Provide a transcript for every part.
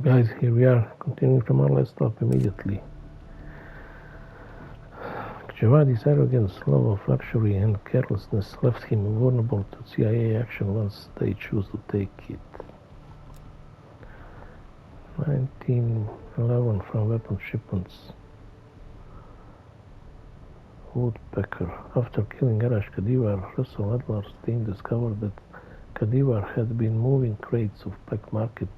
Guys, here we are, continuing from our last stop immediately. Javadi's arrogance, love of luxury, and carelessness left him vulnerable to CIA action once they choose to take it. 1911 from weapon shipments. Woodpecker. After killing Arash Kadivar, Russell Adler's team discovered that Kadivar had been moving crates of black market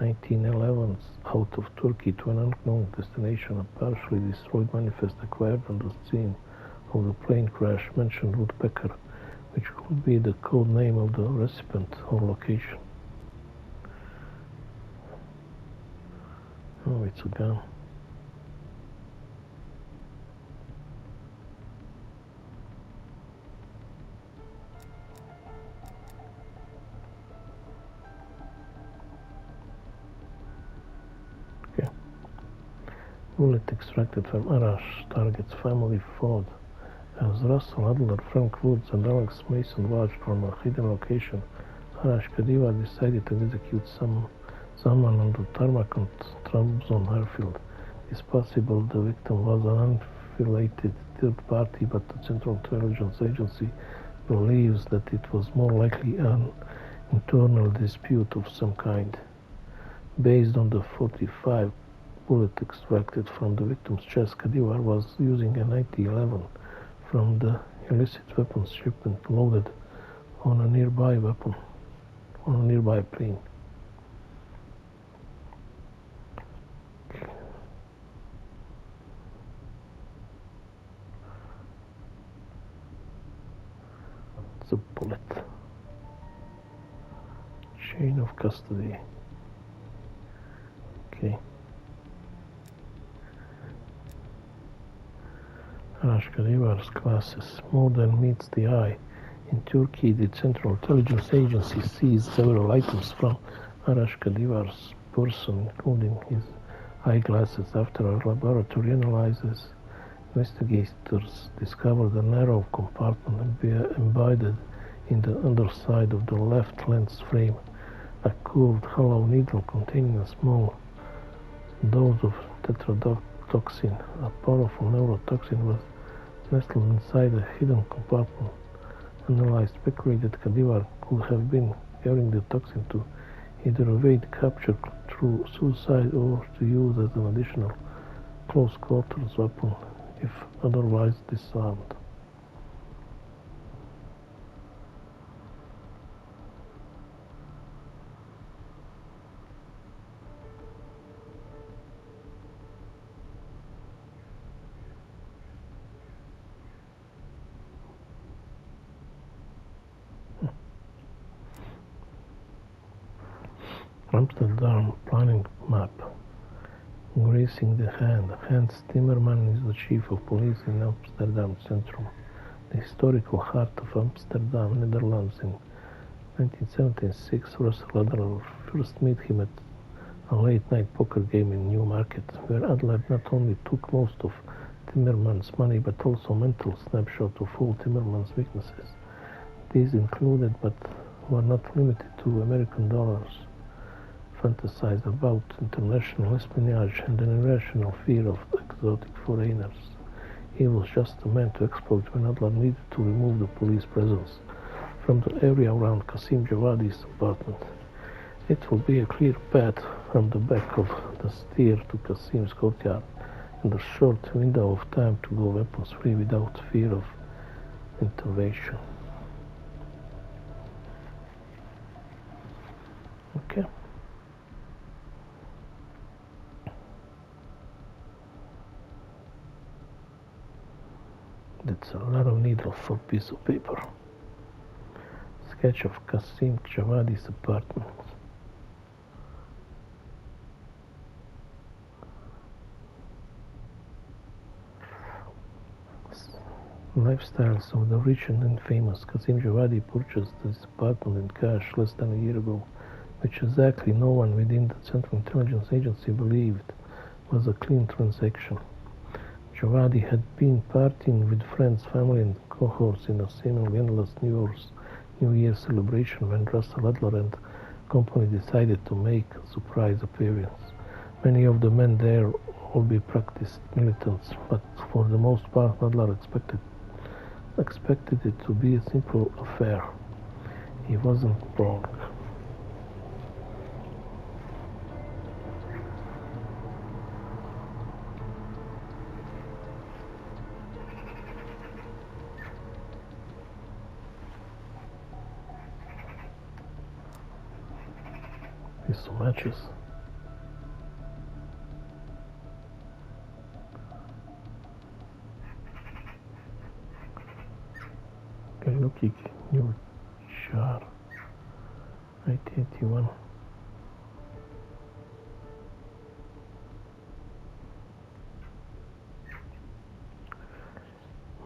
1911s out of Turkey to an unknown destination. A partially destroyed manifest acquired on the scene of the plane crash mentioned Woodpecker, which could be the code name of the recipient or location. Oh, it's a gun. Bullet extracted from Arash target's family fought. As Russell Adler, Frank Woods, and Alex Mason watched from a hidden location, Arash Kadiva decided to execute someone on the tarmac on Trabzon airfield. It's possible the victim was an unrelated third party, but the Central Intelligence Agency believes that it was more likely an internal dispute of some kind. Based on the 45 bullet extracted from the victim's chest, Kadivar was using a 1911 from the illicit weapons shipment loaded on a nearby plane. It's a bullet. Chain of custody. Okay. Arash Kadivar's classes more than meets the eye. In Turkey, the Central Intelligence Agency seized several items from Arash Kadivar's person, including his eyeglasses. After a laboratory analysis, investigators discovered a narrow compartment embedded in the underside of the left lens frame. A curved hollow needle containing a small dose of tetrodotoxin, a powerful neurotoxin, was nestled inside a hidden compartment. Analysts speculated Kadivar could have been carrying the toxin to either evade capture through suicide or to use as an additional close quarters weapon if otherwise disarmed. Amsterdam planning map. Gracing the hand. Hans Timmerman is the chief of police in Amsterdam Centrum, the historical heart of Amsterdam, Netherlands. In 1976, Russell Adler first met him at a late-night poker game in Newmarket, where Adler not only took most of Timmerman's money, but also mental snapshot of all Timmerman's weaknesses. These included, but were not limited to, American dollars, fantasized about international espionage, and an irrational fear of exotic foreigners. He was just the man to exploit when Adler needed to remove the police presence from the area around Qasim Javadi's apartment. It will be a clear path from the back of the stair to Qasim's courtyard, and a short window of time to go weapons-free without fear of intervention. Okay. That's a lot of needles for a piece of paper. Sketch of Qasim Javadi's apartment. Lifestyles of the rich and infamous. Qasim Javadi purchased this apartment in cash less than a year ago, which exactly no one within the Central Intelligence Agency believed was a clean transaction. Javadi had been partying with friends, family, and cohorts in a seemingly endless New Year's celebration when Russell Adler and company decided to make a surprise appearance. Many of the men there will be practiced militants, but for the most part Adler expected it to be a simple affair. He wasn't wrong. Here's some matches. Okay, looking new char 1981.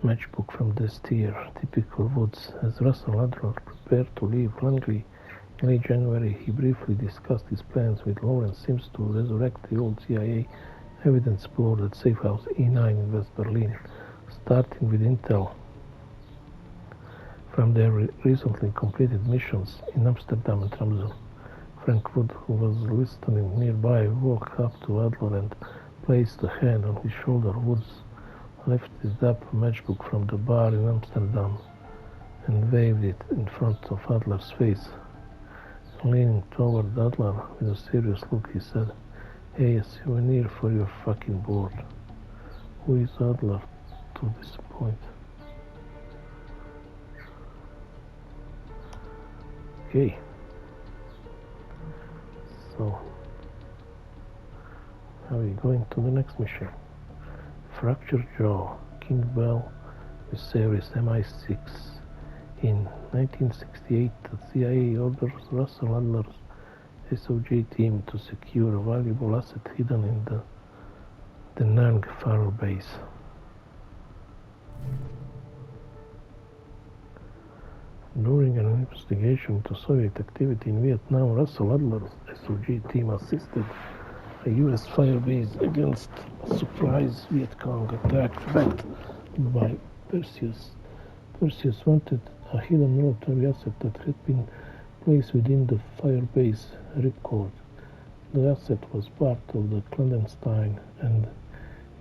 Matchbook from this tier, typical Woods. As Russell Adler prepared to leave Langley in late January, he briefly discussed his plans with Lawrence Sims to resurrect the old CIA evidence board at Safe House E9 in West Berlin, starting with intel from their recently completed missions in Amsterdam and Tromsø. Frank Wood, who was listening nearby, walked up to Adler and placed a hand on his shoulder. Woods lifted up a matchbook from the bar in Amsterdam and waved it in front of Adler's face. Leaning toward Adler with a serious look, he said, "Hey, a souvenir for your fucking board." Who is Adler to disappoint? Okay. So, now we're going to the next mission. Fractured Jaw, King Bell with series MI6. In 1968, the CIA orders Russell Adler's SOG team to secure a valuable asset hidden in the Da Nang Faro base. During an investigation into Soviet activity in Vietnam, Russell Adler's SOG team assisted a U.S. firebase against a surprise Viet Cong attack backed by Perseus. Perseus wanted a hidden military asset that had been placed within the firebase ripcord. The asset was part of the clandestine and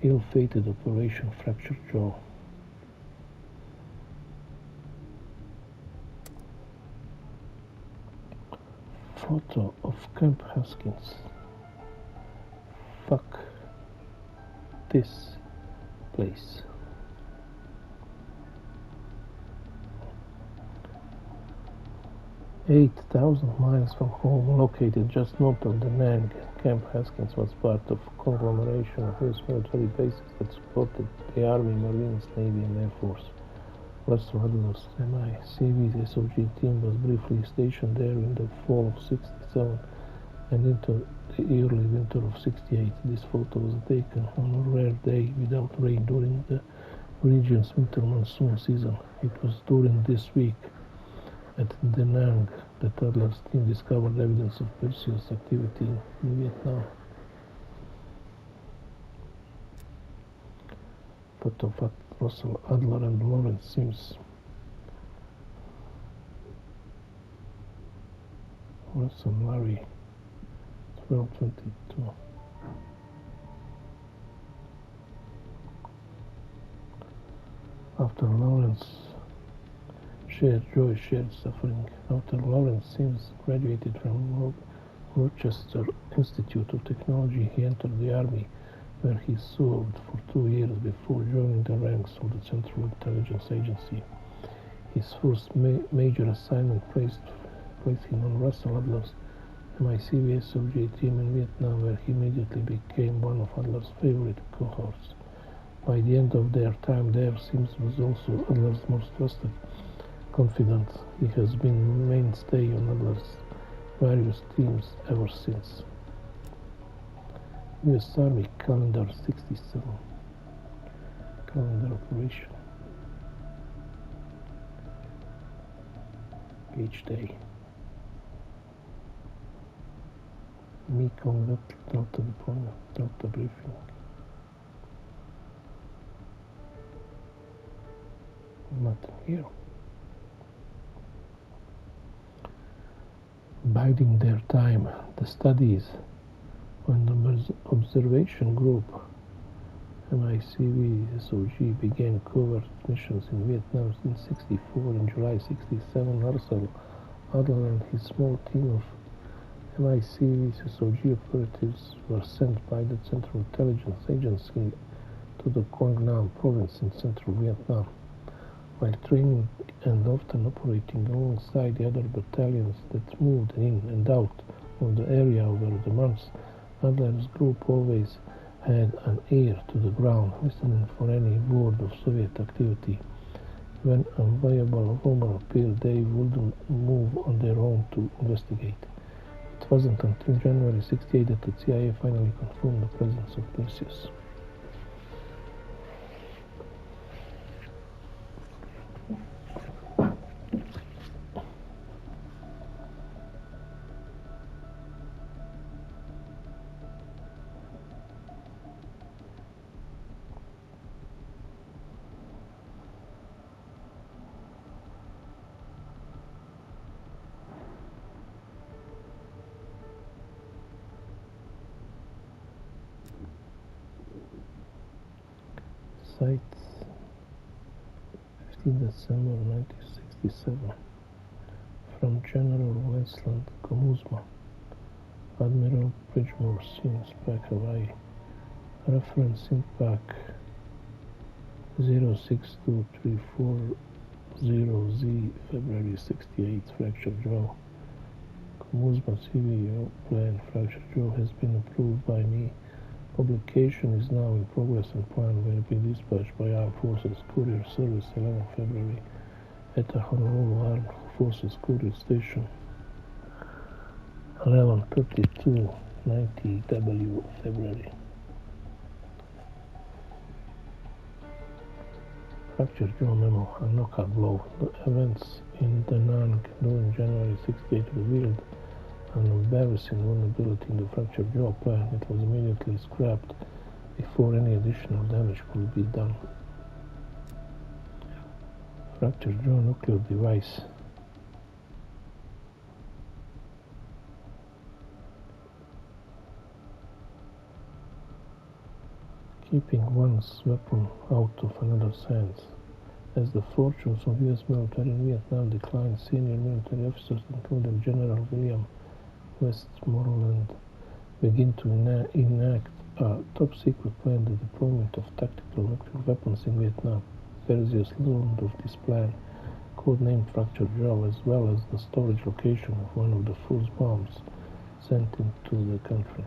ill-fated Operation Fractured Jaw. Photo of Camp Haskins. Fuck this place. "8,000 miles from home, located just north of Da Nang, Camp Haskins was part of a conglomeration of U.S. military bases that supported the Army, Marines, Navy, and Air Force. Russell Adler's MI-CV SOG team was briefly stationed there in the fall of '67 and into the early winter of '68. This photo was taken on a rare day without rain during the region's winter monsoon season. It was during this week at Da Nang that Adler's team discovered evidence of Perseus activity in Vietnam. Photo of Russell Adler and Lawrence Sims. Russell Larry, 1222. After Lawrence shared joy, shared suffering. After Lawrence Sims graduated from Rochester Institute of Technology, he entered the Army, where he served for 2 years before joining the ranks of the Central Intelligence Agency. His first major assignment placed him on Russell Adler's MI-CV SOG team in Vietnam, where he immediately became one of Adler's favorite cohorts. By the end of their time there, Sims was also Adler's most trusted confidant. He has been a mainstay on Adler's various teams ever since. U.S. Army Calendar 67. Calendar Operation. Each day. Mekong Delta deployment, Delta briefing. Nothing here. biding their time. The studies when the observation group MICV SOG began covert missions in Vietnam in 1964. In July 1967, Russell Adler and his small team of MICV SOG operatives were sent by the Central Intelligence Agency to the Quang Nam province in central Vietnam. While training and often operating alongside the other battalions that moved in and out of the area over the months, Adler's group always had an ear to the ground, listening for any word of Soviet activity. When a viable rumor appeared, they would move on their own to investigate. It wasn't until January 1968 that the CIA finally confirmed the presence of Perseus. Sites 15 December 1967 from General Westland Komuzma, Admiral Bridgemore Sims, Pack, Hawaii. Reference Impact 0623400Z, February 68, fractured jaw. Komuzma CVO plan, fractured jaw has been approved by me. Publication is now in progress and plan will be dispatched by Armed Forces Courier Service 11 February at the Honolulu Armed Forces Courier Station 11:32 90W February. Fractured jaw memo, a knockout blow. The events in Da Nang during January 1968 revealed an embarrassing vulnerability in the fractured jaw plan. It was immediately scrapped before any additional damage could be done. Fractured jaw nuclear device. Keeping one's weapon out of another's hands. As the fortunes of U.S. military in Vietnam declined, senior military officers, including General William Westmoreland, begin to enact a top-secret plan, the deployment of tactical nuclear weapons in Vietnam. Perseus learned of this plan, codenamed Fractured Jaw, as well as the storage location of one of the first bombs sent into the country.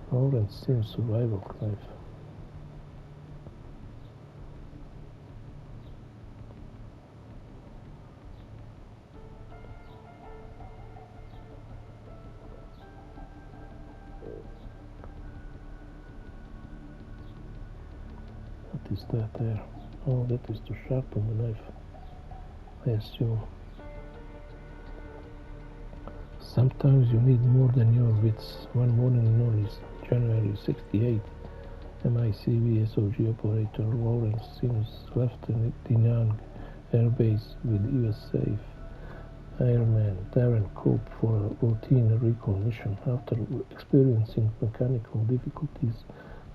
Lawrence Sims survival knife. What is that there? Oh, that is to sharpen the knife, I assume. Sometimes you need more than your wits. One morning in early January 1968, MICV SOG operator Lawrence Sims left the Da Nang Air Base with US Airman Darren Cope for a routine recon mission. After experiencing mechanical difficulties,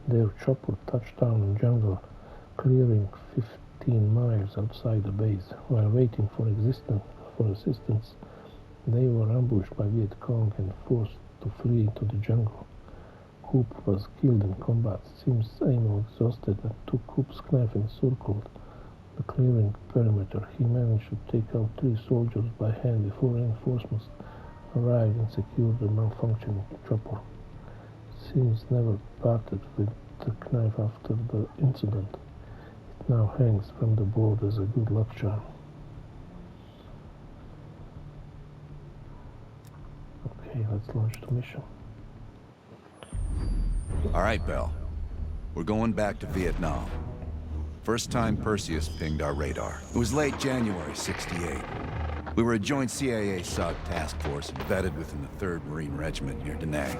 their chopper touched down in jungle, clearing 15 miles outside the base. While waiting for assistance, they were ambushed by Viet Cong and forced to flee into the jungle. Coop was killed in combat. Sims, ammo exhausted, and took Coop's knife and circled the clearing perimeter. He managed to take out 3 soldiers by hand before reinforcements arrived and secured the malfunctioning chopper. Sims never parted with the knife after the incident. It now hangs from the board as a good luck charm. Okay, let's launch the mission. All right, Bell. We're going back to Vietnam. First time Perseus pinged our radar. It was late January 1968. We were a joint CIA-SOG task force embedded within the 3rd Marine Regiment near Da Nang.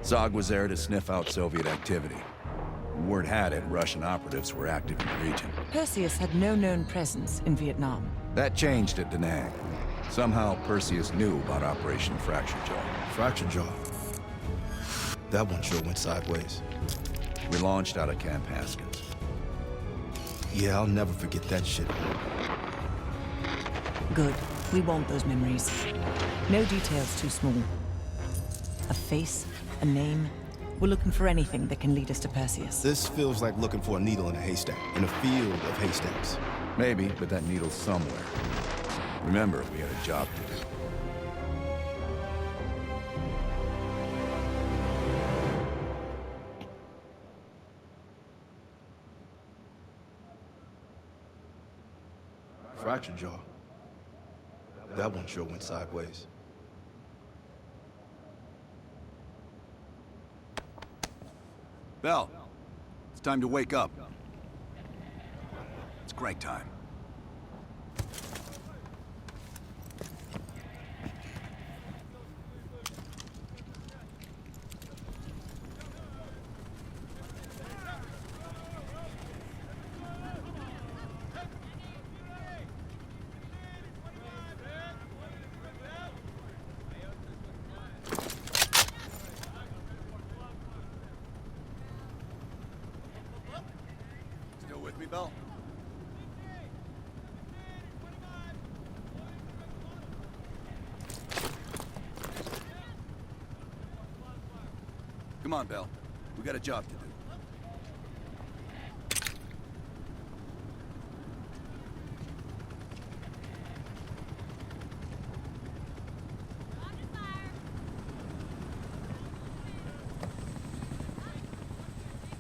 SOG was there to sniff out Soviet activity. Word had it Russian operatives were active in the region. Perseus had no known presence in Vietnam. That changed at Da Nang. Somehow Perseus knew about Operation Fracture Jaw. Fracture Jaw. That one sure went sideways. We launched out of Camp Haskins. Yeah, I'll never forget that shit. Good. We want those memories. No details too small. A face, a name. We're looking for anything that can lead us to Perseus. This feels like looking for a needle in a haystack, in a field of haystacks. Maybe, but that needle's somewhere. Remember, we had a job to do. Fracture Jaw. That one sure went sideways. Bell, it's time to wake up. It's crank time. Still with me, Bell? Come on, Bell. We got a job to do.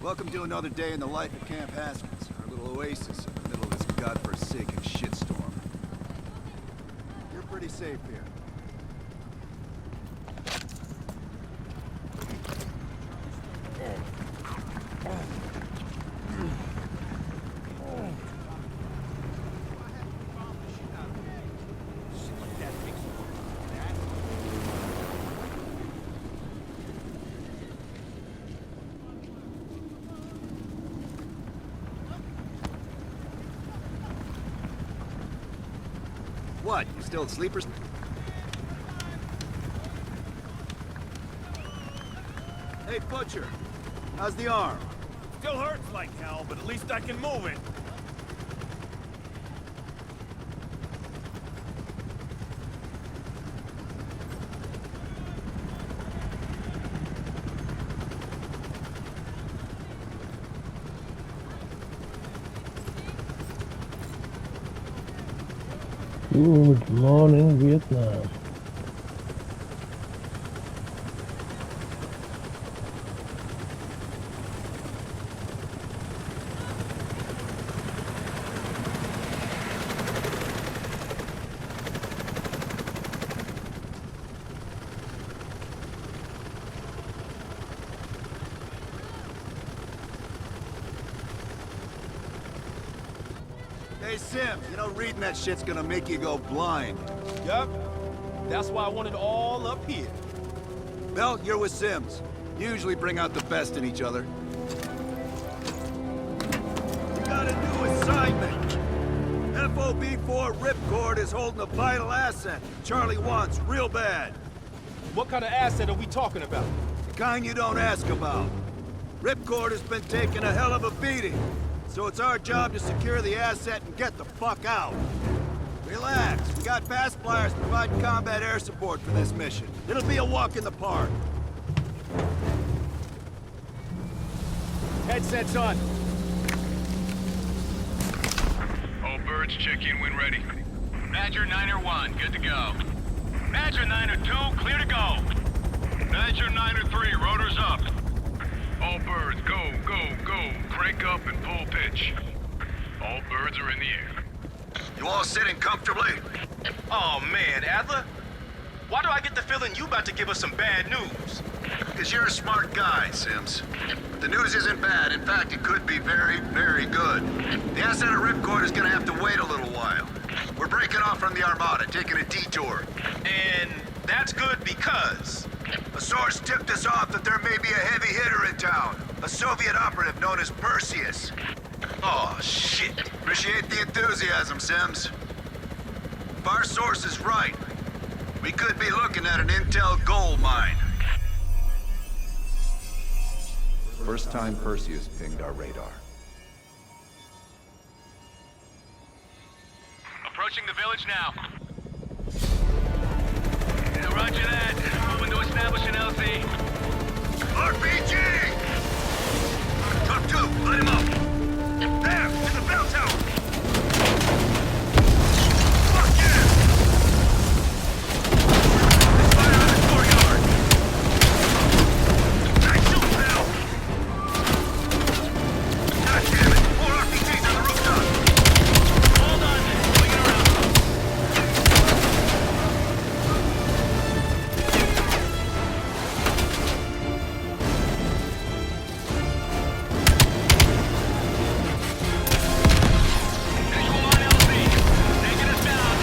Welcome to another day in the life of Camp Haskins, our little oasis in the middle of this godforsaken shitstorm. You're pretty safe here. What? You still at Sleepers? Hey, Butcher. How's the arm? Still hurts like hell, but at least I can move it. Good morning, Vietnam. Hey, Sims, you know reading that shit's gonna make you go blind. Yup. That's why I want it all up here. Bell, you're with Sims. You usually bring out the best in each other. We got a new assignment. FOB-4 Ripcord is holding a vital asset Charlie wants real bad. What kind of asset are we talking about? The kind you don't ask about. Ripcord has been taking a hell of a beating. So it's our job to secure the asset and get the fuck out. Relax, we got fast flyers providing combat air support for this mission. It'll be a walk in the park. Headsets on. All birds check in when ready. Badger 9-1, good to go. Badger 9-2, clear to go. Badger 9-3, rotors up. All birds, go, go, go. Crank up and pull pitch. All birds are in the air. You all sitting comfortably? Oh man, Adler? Why do I get the feeling you about to give us some bad news? Because you're a smart guy, Sims. The news isn't bad. In fact, it could be very, very good. The asset at Ripcord is gonna have to wait a little while. We're breaking off from the Armada, taking a detour. And that's good because... A source tipped us off that there may be a heavy hitter in town. A Soviet operative known as Perseus. Oh, shit. Appreciate the enthusiasm, Sims. If our source is right, we could be looking at an intel gold mine. First time Perseus pinged our radar. Approaching the village now. Yeah, roger that. Moving to establish an LZ. RPG! Top 2, light him up. There, in the bell tower. Fuck yeah! Let's fire on the courtyard. Nice shooting, pal. God damn it, more RPGs on the rooftop. Hold on. Swinging around. Visual on LZ. Taking us down.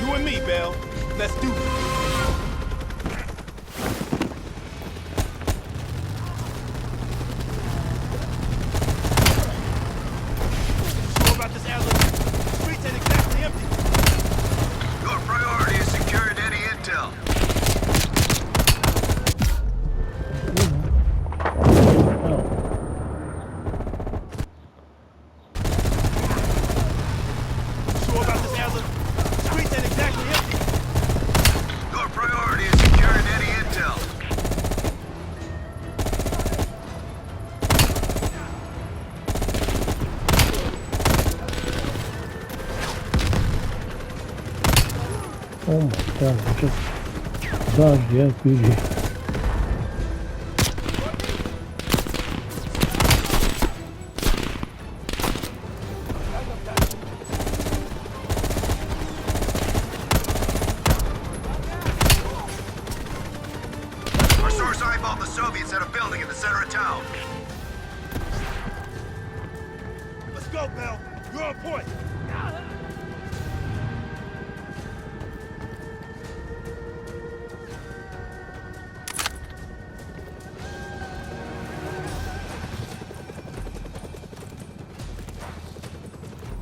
You and me, Bell. Let's do it. Sure about this, Adler? The streets ain't exactly empty. Your priority is securing any intel. Sure about this, Adler? The streets ain't exactly empty. Your priority is securing any intel. Oh my god, I just dodged the RPG. Our source eyeballed the Soviets at a building in the center of town. Let's go, Bell. You're on point.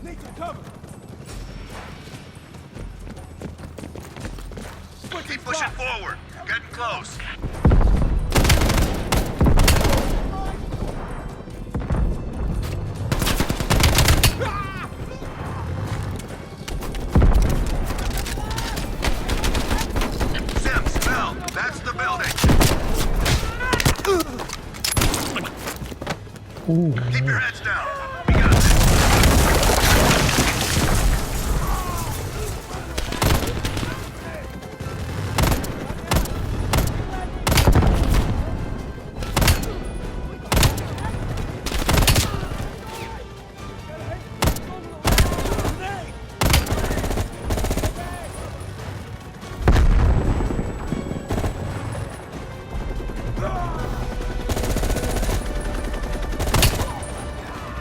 Need some cover. Keep pushing forward. Getting close. Sims, Bell, that's the building. Ooh, Keep your heads down. We got this.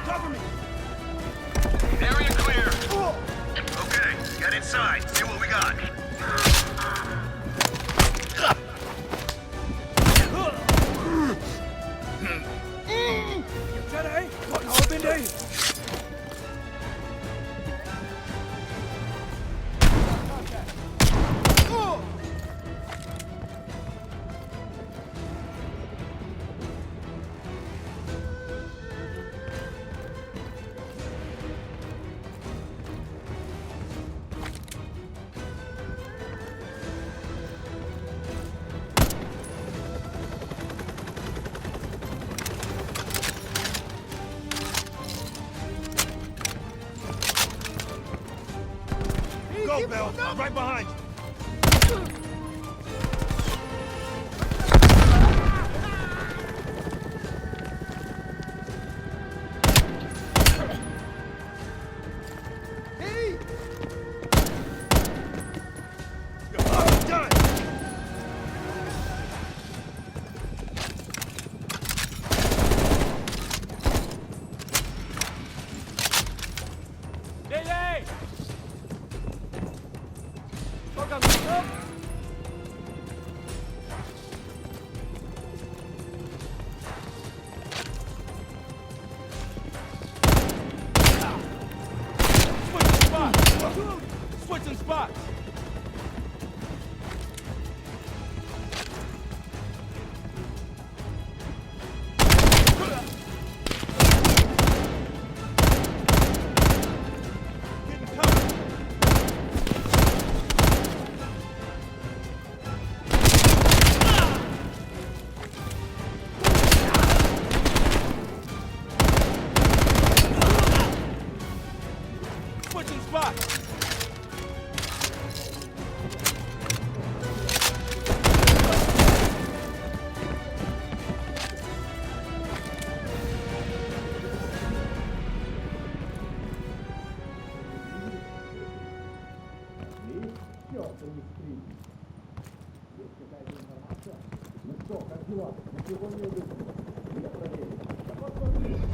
Cover me. Area clear. Okay, get inside. See what we got. Jedi, what all been day? Go, Bell. Right behind you. You're almost done. Hey!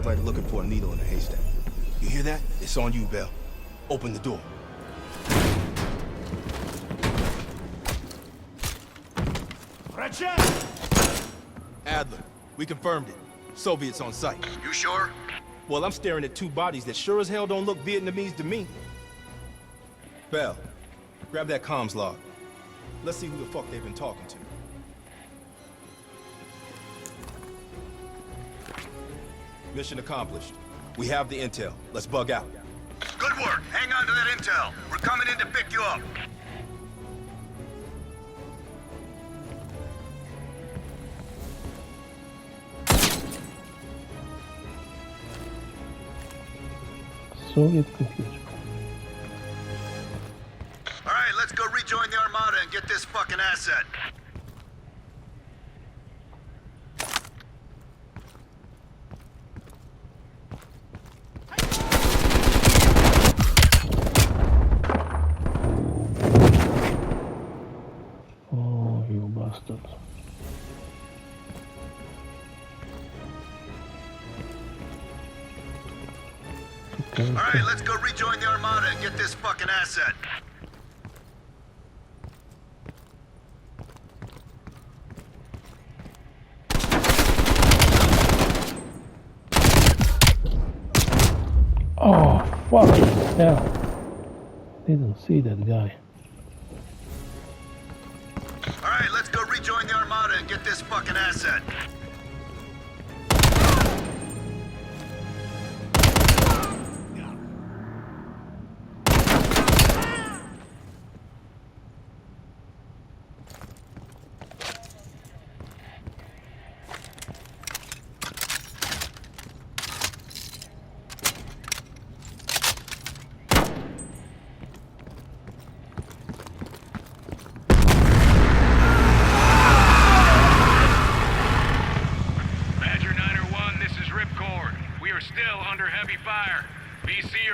Like looking for a needle in a haystack. You hear that? It's on you, Bell. Open the door. Adler, we confirmed it. Soviets on site. You sure? Well, I'm staring at two bodies that sure as hell don't look Vietnamese to me. Bell, grab that comms log. Let's see who the fuck they've been talking to. Mission accomplished. We have the intel. Let's bug out. Good work. Hang on to that intel. We're coming in to pick you up. Soviet computer. All right, let's go rejoin the Armada and get this fucking asset. Oh, you bastard. All right, let's go rejoin the Armada and get this fucking asset. Oh, fucking hell. Didn't see that guy. All right, let's go rejoin the Armada and get this fucking asset.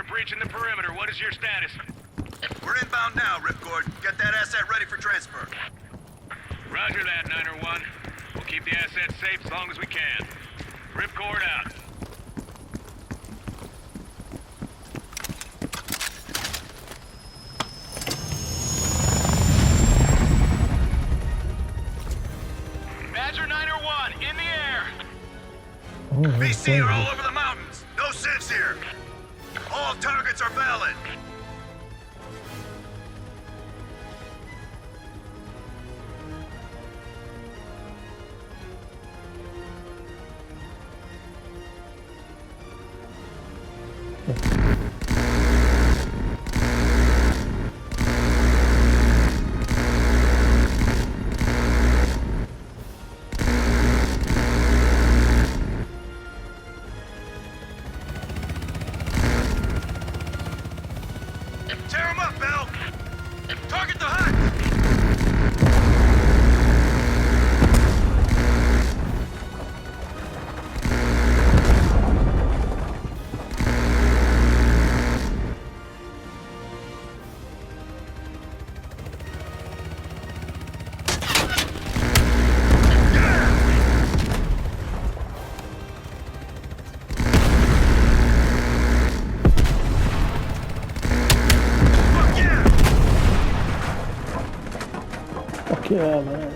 Breaching the perimeter. What is your status? We're inbound now, Ripcord. Get that asset ready for transfer. Roger that, 901. We'll keep the asset safe as long as we can. Ripcord out. Badger 901, in the air! Oh, VC are all over the mountains. No sense here. All targets are valid. Tear him up, Bell! Target the hut! Yeah, man.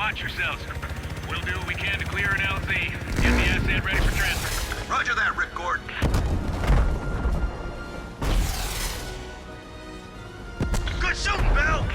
Watch yourselves. We'll do what we can to clear an LZ. Get the asset ready for transfer. Roger that, Ripcord. Good shooting, Bell!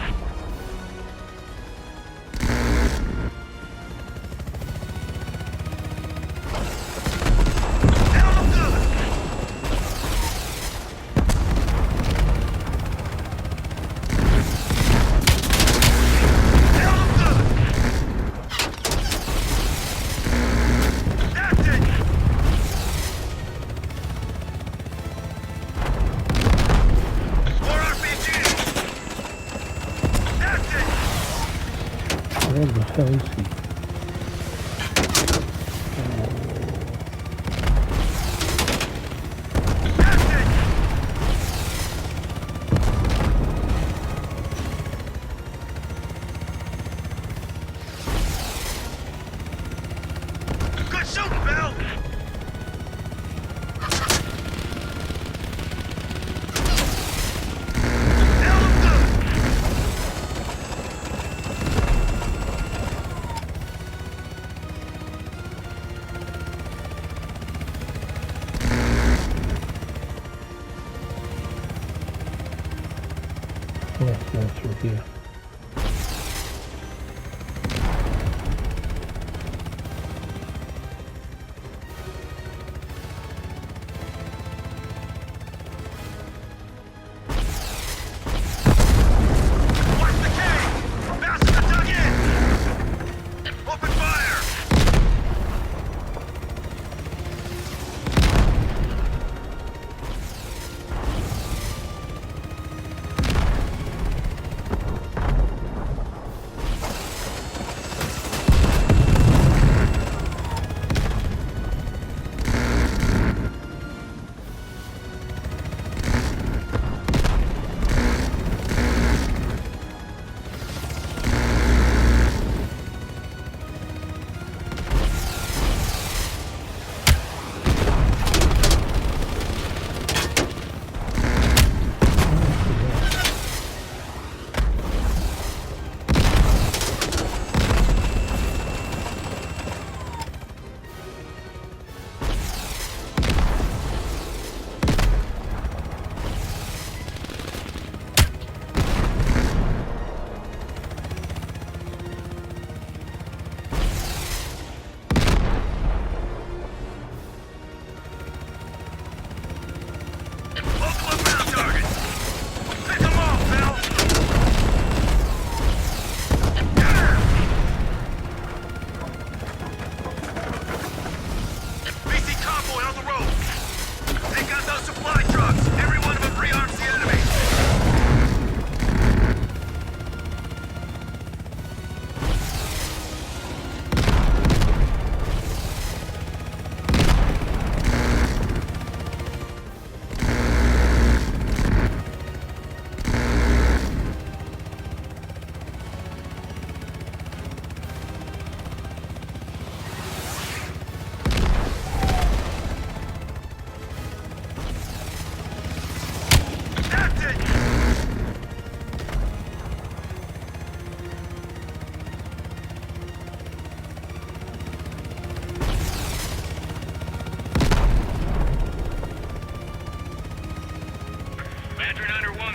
Where the hell is he? Good shooting, Bell! Let's go through here. Watch the cave! Bastards are dug in! Open fire!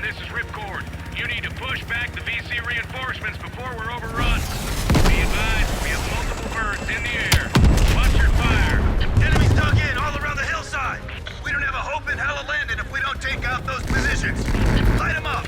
This is Ripcord. You need to push back the VC reinforcements before we're overrun. Be advised, we have multiple birds in the air. Watch your fire. Enemies dug in all around the hillside. We don't have a hope in hell of landing if we don't take out those positions. Light them up.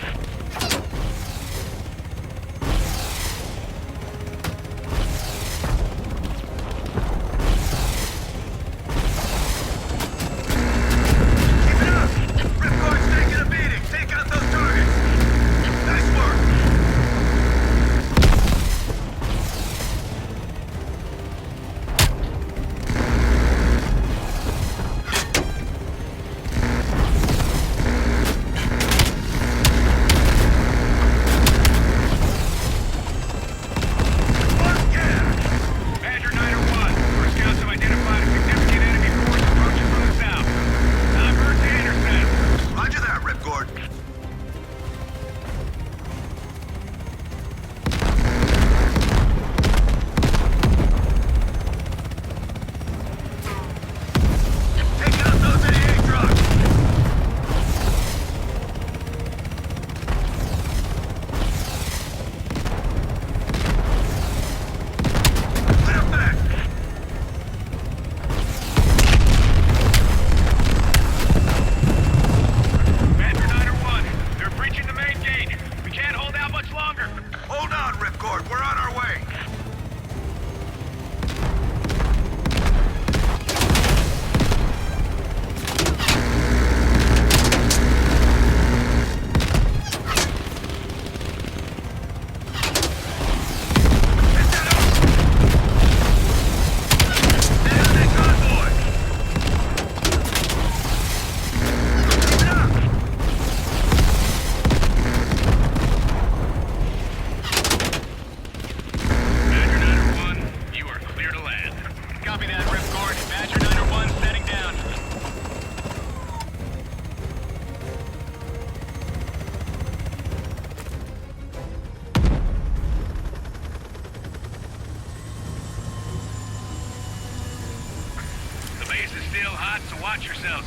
shots, so watch yourselves.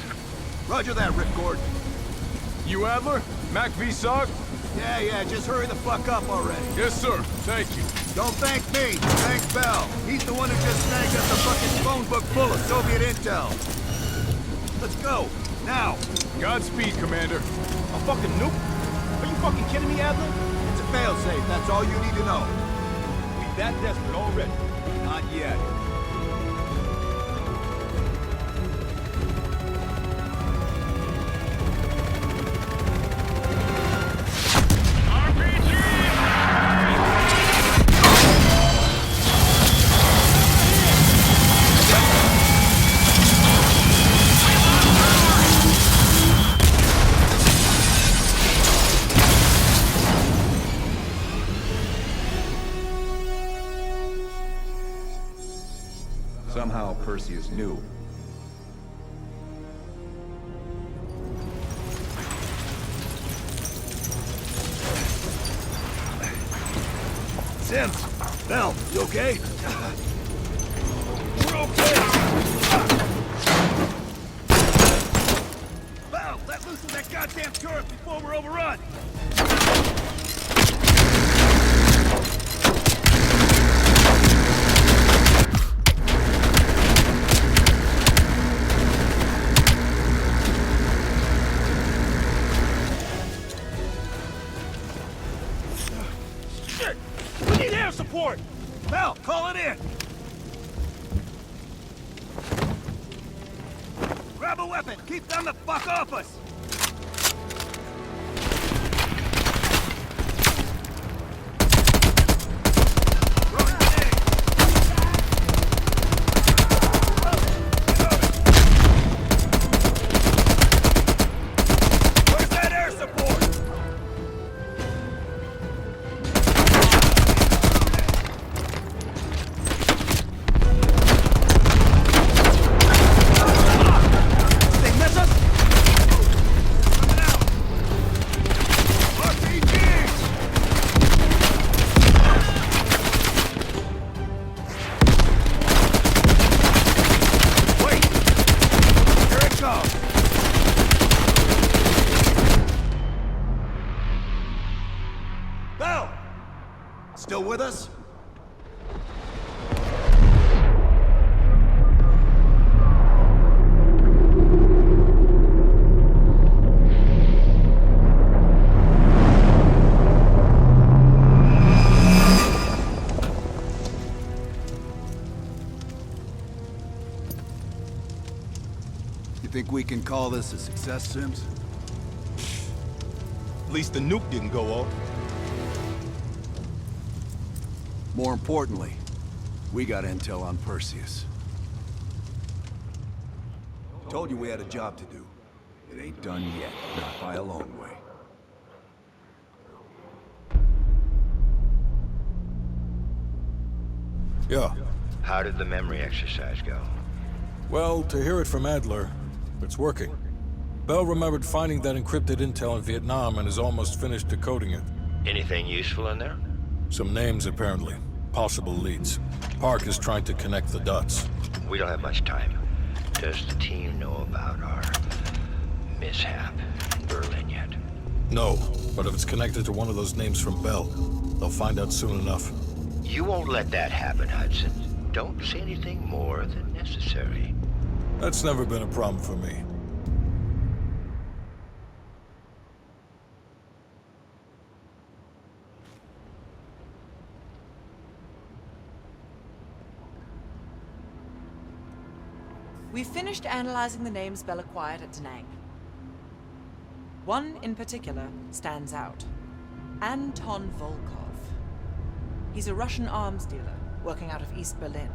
Roger that, Ripcord. You Adler? Mac v. SOG? Yeah, just hurry the fuck up already. Yes, sir. Thank you. Don't thank me, thank Bell. He's the one who just snagged us a fucking phone book full of Soviet intel. Let's go, now. Godspeed, Commander. A fucking nuke? Are you fucking kidding me, Adler? It's a failsafe, that's all you need to know. We that desperate already. Not yet. Somehow Perseus knew. Sims, Bell, you okay? We're okay! Bell, let loose of that goddamn turret before we're overrun! Shit! We need air support! Bell, call it in! Grab a weapon! Keep them the fuck off us! Throw a grenade! Where's that air support? They miss us? Coming out! RPGs! Wait! Here it comes! Bell! Still with us? You think we can call this a success, Sims? At least the nuke didn't go off. More importantly, we got intel on Perseus. Told you we had a job to do. It ain't done yet, not by a long way. Yeah. How did the memory exercise go? Well, to hear it from Adler, it's working. Bell remembered finding that encrypted intel in Vietnam and is almost finished decoding it. Anything useful in there? Some names, apparently. Possible leads. Park is trying to connect the dots. We don't have much time. Does the team know about our mishap in Berlin yet? No, but if it's connected to one of those names from Bell, they'll find out soon enough. You won't let that happen, Hudson. Don't say anything more than necessary. That's never been a problem for me. We've finished analyzing the names Bell acquired at Da Nang. One in particular stands out. Anton Volkov. He's a Russian arms dealer working out of East Berlin.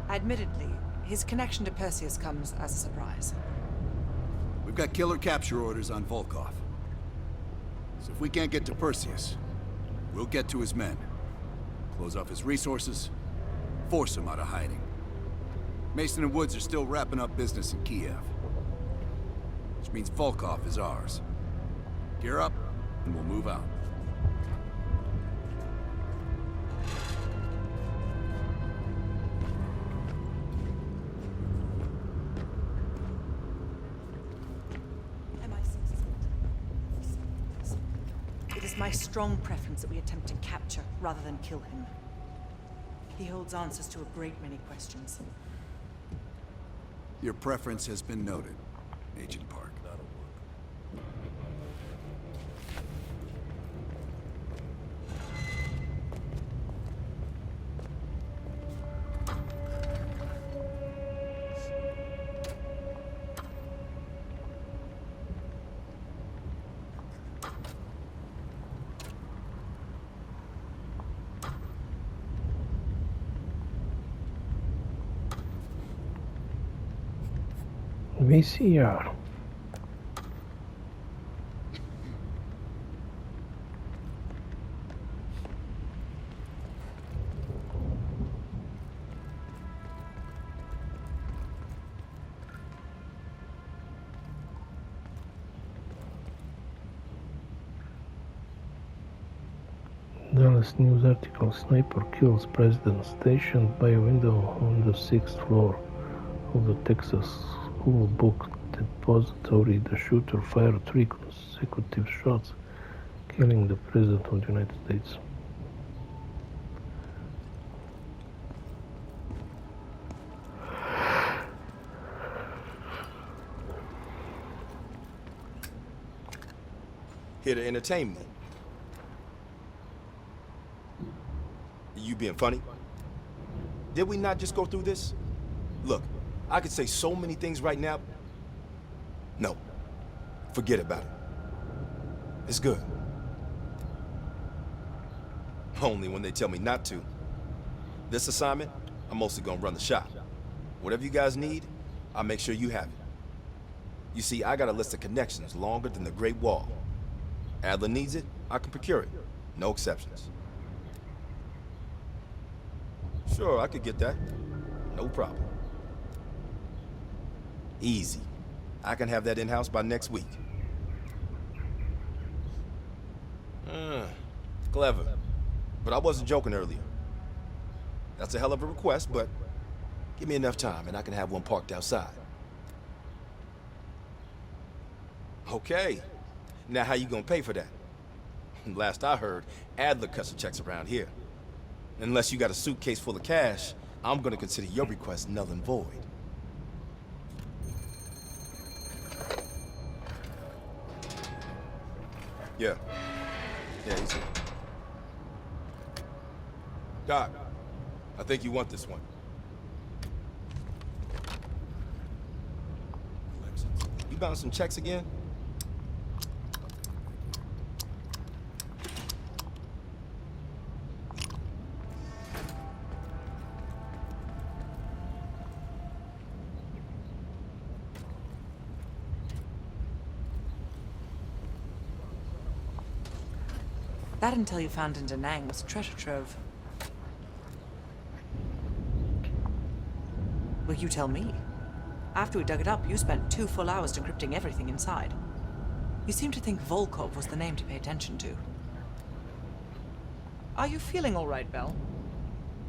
Admittedly, his connection to Perseus comes as a surprise. We've got killer capture orders on Volkov. So if we can't get to Perseus, we'll get to his men. Close off his resources, force him out of hiding. Mason and Woods are still wrapping up business in Kiev. Which means Volkov is ours. Gear up, and we'll move out. my strong preference that we attempt to capture rather than kill him. He holds answers to a great many questions. Your preference has been noted, Agent Park. VCR. Dallas News article: Sniper kills president stationed by a window on the 6th floor of the Texas school book depository. The shooter fired 3 consecutive shots, killing the President of the United States. Here to entertain me. You being funny? Did we not just go through this? Look, I could say so many things right now. No, forget about it. It's good. Only when they tell me not to. This assignment, I'm mostly gonna run the shop. Whatever you guys need, I'll make sure you have it. You see, I got a list of connections longer than the Great Wall. Adler needs it, I can procure it. No exceptions. Sure, I could get that. No problem. Easy. I can have that in-house by next week. Clever. But I wasn't joking earlier. That's a hell of a request, but give me enough time and I can have one parked outside. Okay. Now how you gonna pay for that? Last I heard, Adler cuts the checks around here. Unless you got a suitcase full of cash, I'm gonna consider your request null and void. Yeah. Yeah, he's here. Doc, I think you want this one. You bouncing checks again? That intel you found in Da Nang was a treasure trove. Well, you tell me. After we dug it up, you spent 2 full hours decrypting everything inside. You seem to think Volkov was the name to pay attention to. Are you feeling all right, Bell?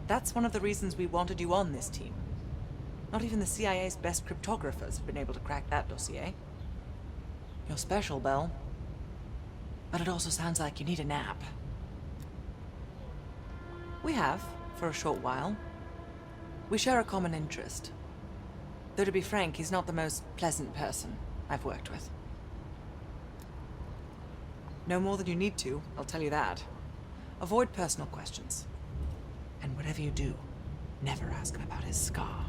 That's one of the reasons we wanted you on this team. Not even the CIA's best cryptographers have been able to crack that dossier. You're special, Bell. But it also sounds like you need a nap. We have, for a short while. We share a common interest. Though to be frank, he's not the most pleasant person I've worked with. No more than you need to, I'll tell you that. Avoid personal questions. And whatever you do, never ask him about his scar.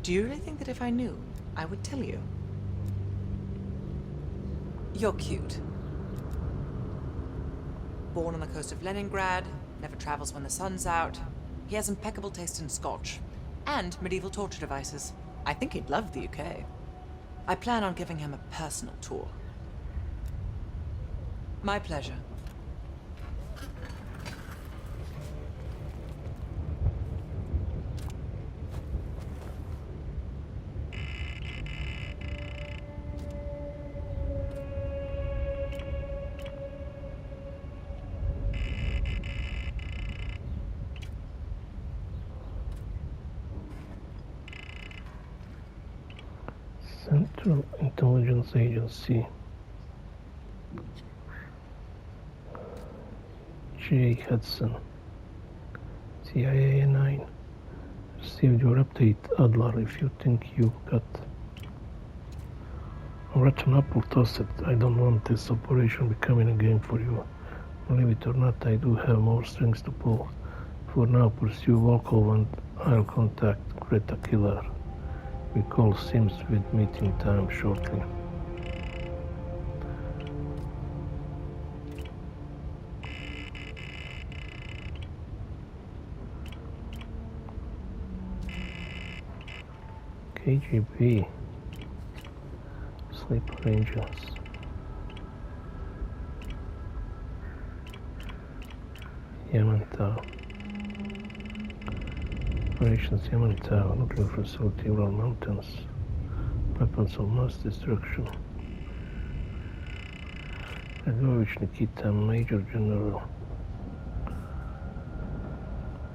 Do you really think that if I knew, I would tell you? You're cute. Born on the coast of Leningrad, never travels when the sun's out. He has impeccable taste in scotch and medieval torture devices. I think he'd love the UK. I plan on giving him a personal tour. My pleasure. Central Intelligence Agency. J. Hudson, CIA 9. Received your update, Adler. If you think you got a rotten apple, toss it. I don't want this operation becoming a game for you. Believe it or not, I do have more strings to pull. For now, pursue Volkov and I'll contact Greta Killer. We call Sims with meeting time shortly. KGB. Sleep Rangers. Yamantau. Operations Yamantau, nuclear facility, Ural Mountains. Weapons of mass destruction. Dragovich Nikita, Major General.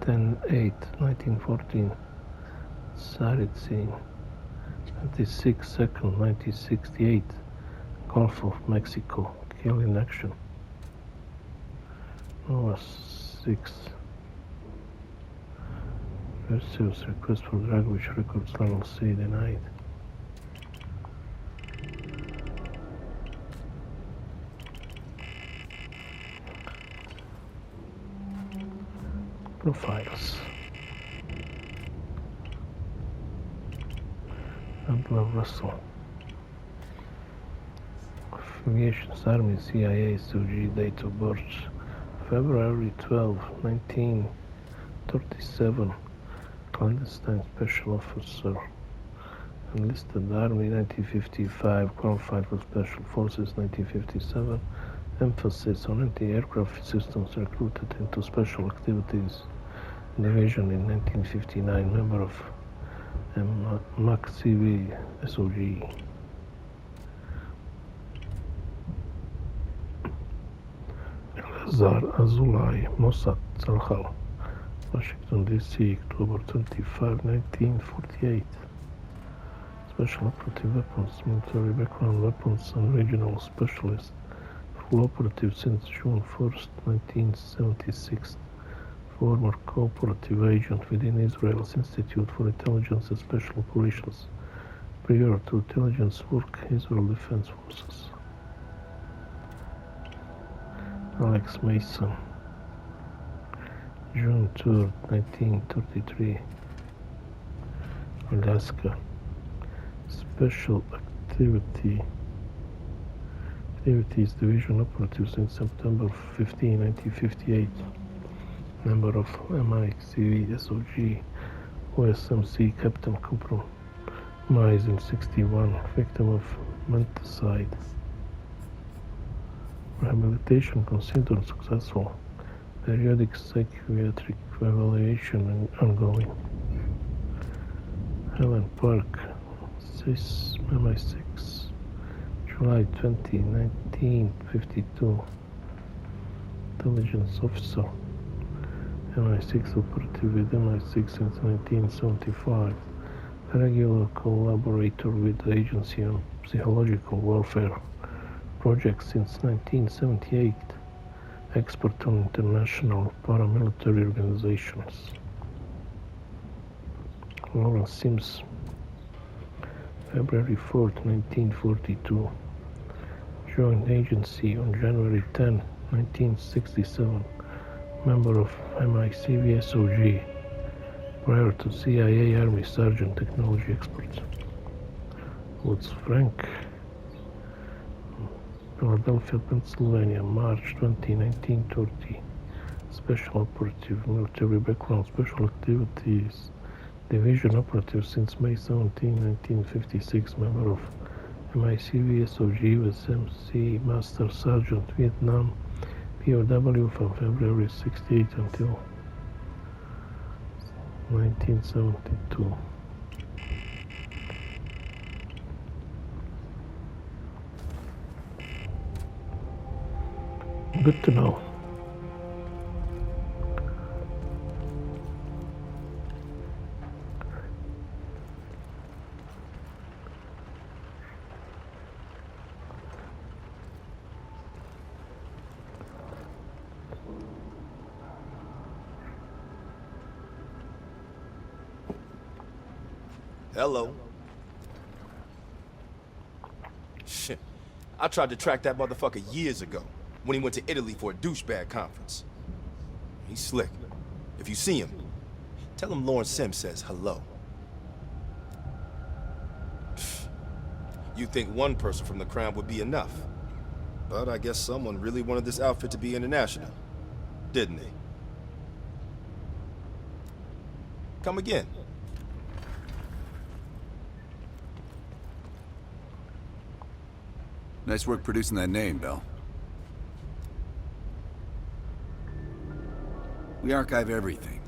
10/8/1914. Tsaritsyn. 26/2, 1968. Gulf of Mexico. Kill in action. Nova 6. Perseus request for Dragovich records level C denied. Profiles. Adler Russell. Affiliations Army, CIA, SOG, date of birth February 12, 1937. Clandestine Special Officer. Enlisted Army 1955. Qualified for Special Forces 1957. Emphasis on anti-aircraft systems. Recruited into Special Activities Division in 1959. Member of MAC-CV SOG. Elazar Azulay, Mossad, Salhal, Washington DC, October 25, 1948. Special Operative Weapons, Military Background Weapons and Regional Specialist. Full operative since June 1st, 1976. Former cooperative agent within Israel's Institute for Intelligence and Special Operations. Prior to intelligence work, Israel Defense Forces. Alex Mason, June 3rd, 1933. Alaska. Special Activities Division Operative since September 15, 1958. Member of MI-CV SOG, OSMC, Captain compromised in 61, victim of menticide. Rehabilitation considered successful. Periodic psychiatric evaluation ongoing. Helen Park, CIS, MI6, July 20, 1952. Intelligence Officer. MI6 operative with MI6 since 1975, a regular collaborator with the Agency on Psychological Warfare projects since 1978, expert on international paramilitary organizations. Lawrence Sims, February 4th, 1942, joined agency on January 10, 1967. Member of MI-CV SOG, prior to CIA Army Sergeant Technology Expert. Woods Frank, Philadelphia, Pennsylvania, March 20, 1930. Special Operative, Military Background, Special Activities Division Operative since May 17, 1956. Member of MI-CV SOG with MC Master Sergeant Vietnam. POW from February 68 until 1972. Good to know. Hello. Shit. I tried to track that motherfucker years ago, when he went to Italy for a douchebag conference. He's slick. If you see him, tell him Lawrence Sims says hello. You'd think one person from the Crown would be enough. But I guess someone really wanted this outfit to be international, didn't they? Come again. Nice work producing that name, Bell. We archive everything.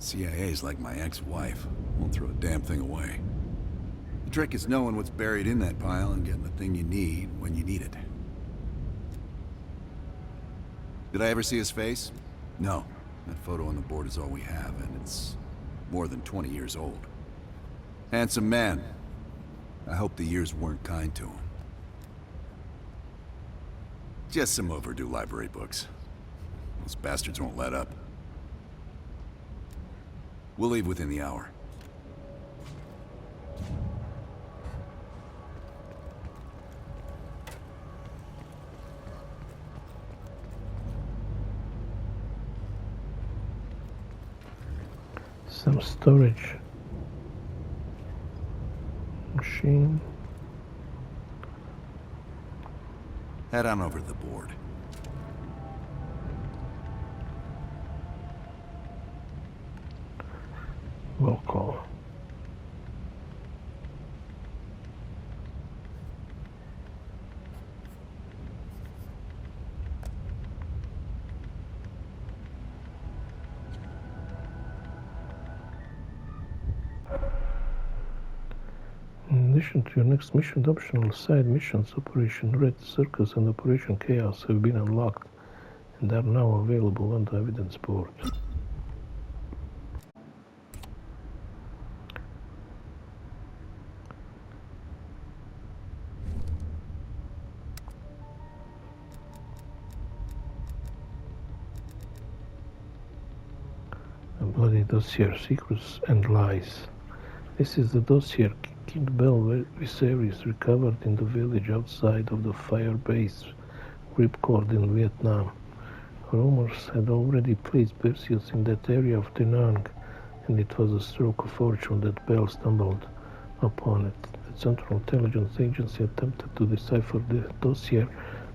CIA's like my ex-wife. Won't throw a damn thing away. The trick is knowing what's buried in that pile and getting the thing you need when you need it. Did I ever see his face? No. That photo on the board is all we have, and it's more than 20 years old. Handsome man. I hope the years weren't kind to him. Just some overdue library books. Those bastards won't let up. We'll leave within the hour. Some storage machine. Head on over to the board. Roll call. In addition to your next mission, optional side missions, Operation Red Circus and Operation Chaos have been unlocked and are now available on the evidence board. A bloody dossier, secrets and lies. This is the dossier King Bell Viserys recovered in the village outside of the fire base Ripcord in Vietnam. Rumors had already placed Perseus in that area of Da Nang, and it was a stroke of fortune that Bell stumbled upon it. The Central Intelligence Agency attempted to decipher the dossier,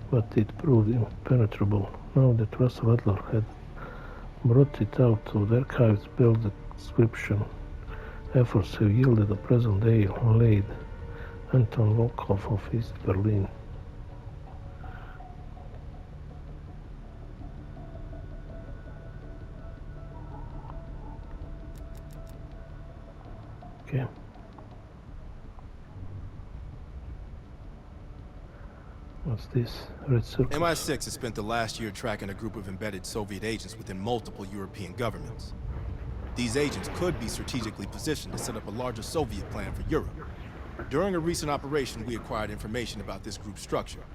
but it proved impenetrable. Now that Russell Adler had brought it out of the archives, Bell's description efforts have yielded a present-day laid Anton Volkov of East Berlin. Okay. What's this? Red Circle. MI6 has spent the last year tracking a group of embedded Soviet agents within multiple European governments. These agents could be strategically positioned to set up a larger Soviet plan for Europe. During a recent operation, we acquired information about this group's structure.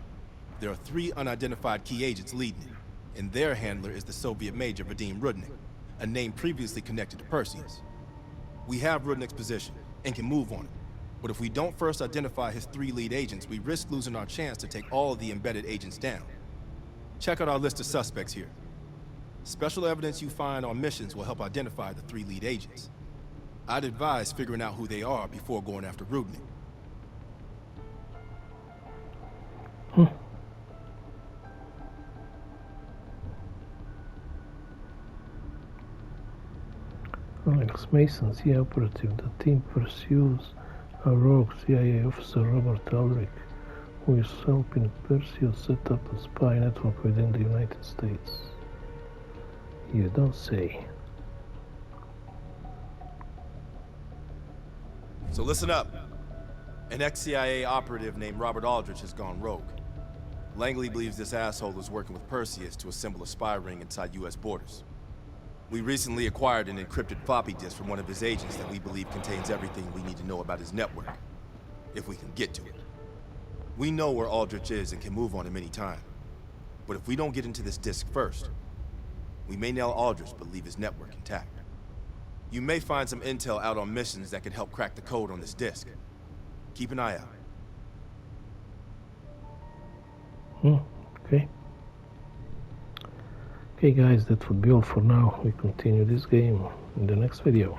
There are 3 unidentified key agents leading it, and their handler is the Soviet Major Vadim Rudnik, a name previously connected to Perseus. We have Rudnik's position and can move on it, but if we don't first identify his 3 lead agents, we risk losing our chance to take all of the embedded agents down. Check out our list of suspects here. Special evidence you find on missions will help identify the 3 lead agents. I'd advise figuring out who they are before going after Rudnik. Alex Mason, CIA operative. The team pursues a rogue CIA officer, Robert Aldrich, who is helping Perseus set up a spy network within the United States. You don't say. So listen up. An ex-CIA operative named Robert Aldrich has gone rogue. Langley believes this asshole is working with Perseus to assemble a spy ring inside US borders. We recently acquired an encrypted floppy disk from one of his agents that we believe contains everything we need to know about his network, if we can get to it. We know where Aldrich is and can move on him any time. But if we don't get into this disk first, we may nail Aldrich but leave his network intact. You may find some intel out on missions that could help crack the code on this disk. Keep an eye out. Okay. Okay guys, that would be all for now. We continue this game in the next video.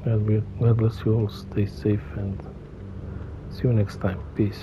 God bless you all, stay safe, and see you next time. Peace.